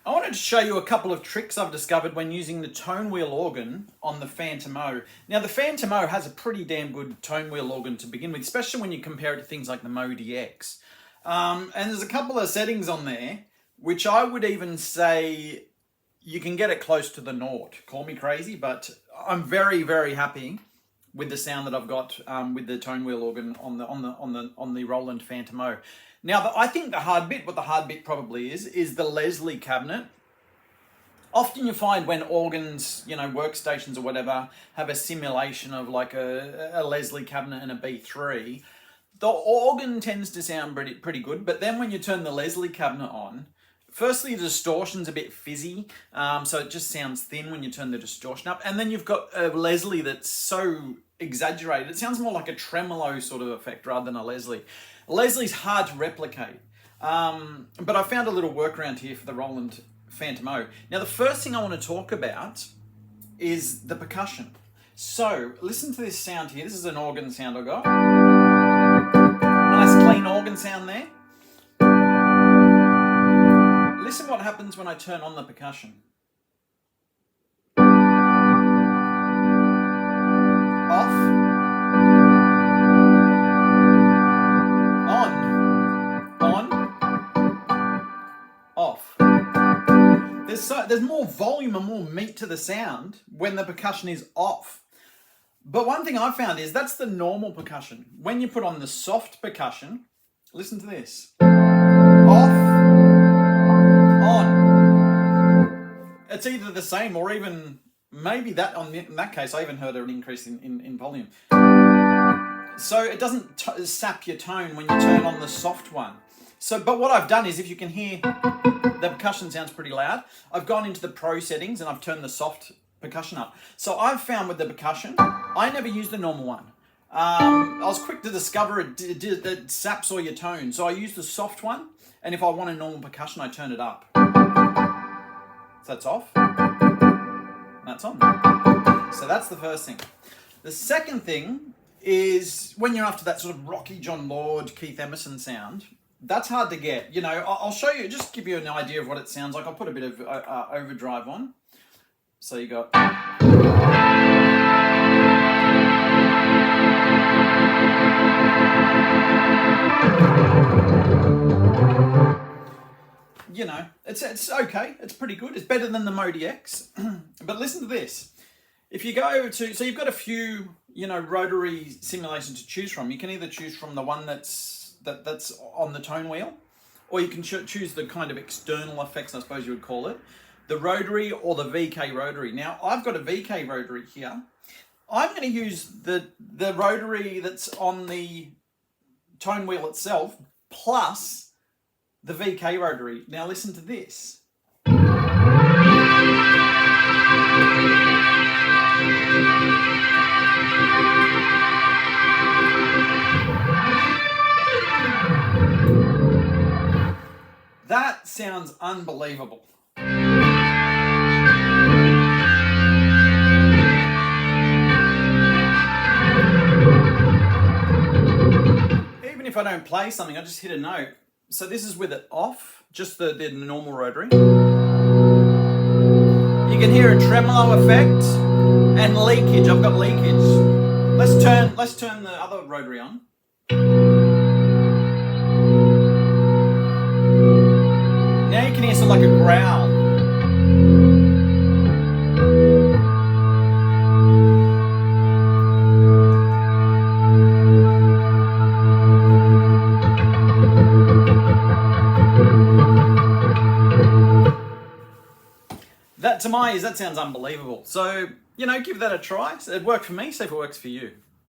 I wanted to show you a couple of tricks I've discovered when using the tone wheel organ on the Fantom. Now the Fantom has a pretty damn good tone wheel organ to begin with, especially when you compare it to things like the Modi X. And there's a couple of settings on there, which I would even say you can get it close to the naught. Call me crazy, but I'm very, very happy with the sound that I've got with the tone wheel organ on the Roland Fantom. Now, I think the hard bit, what the hard bit probably is the Leslie cabinet. Often you find when organs, workstations or whatever, have a simulation of like a Leslie cabinet and a B3, the organ tends to sound pretty good, but then when you turn the Leslie cabinet on, firstly, the distortion's a bit fizzy, so it just sounds thin when you turn the distortion up. And then you've got a Leslie that's so exaggerated. It sounds more like a tremolo sort of effect rather than a Leslie. Leslie's hard to replicate, but I found a little workaround here for the Roland Fantom. Now, the first thing I want to talk about is the percussion. So, listen to this sound here. This is an organ sound I got. Nice clean organ sound there. Listen what happens when I turn on the percussion. Off. Off. There's more volume and more meat to the sound when the percussion is off. But one thing I found is that's the normal percussion. When you put on the soft percussion, listen to this. Off, on. It's either the same or even maybe that in that case, I even heard an increase in volume. So it doesn't sap your tone when you turn on the soft one. But what I've done is, if you can hear, the percussion sounds pretty loud. I've gone into the pro settings and I've turned the soft percussion up. So I've found with the percussion, I never used the normal one. I was quick to discover it saps all your tone. So I use the soft one, and if I want a normal percussion, I turn it up. So that's off, and that's on. So that's the first thing. The second thing is when you're after that sort of rocky John Lord, Keith Emerson sound, that's hard to get. I'll show you, just give you an idea of what it sounds like. I'll put a bit of overdrive on. So you got... It's okay. It's pretty good. It's better than the Modi X. But listen to this. If you go to... So you've got a few, rotary simulations to choose from. You can either choose from the one that's on the tone wheel, or you can choose the kind of external effects, I suppose you would call it, the rotary or the VK rotary. Now, I've got a VK rotary here. I'm going to use the rotary that's on the tone wheel itself, plus the VK rotary. Now, listen to this. That sounds unbelievable. Even if I don't play something, I just hit a note. So this is with it off, just the normal rotary. You can hear a tremolo effect and leakage. I've got leakage. Let's turn the other rotary on. Now you can hear something like a growl. That, to my ears, that sounds unbelievable. So, give that a try. It worked for me, see if it works for you.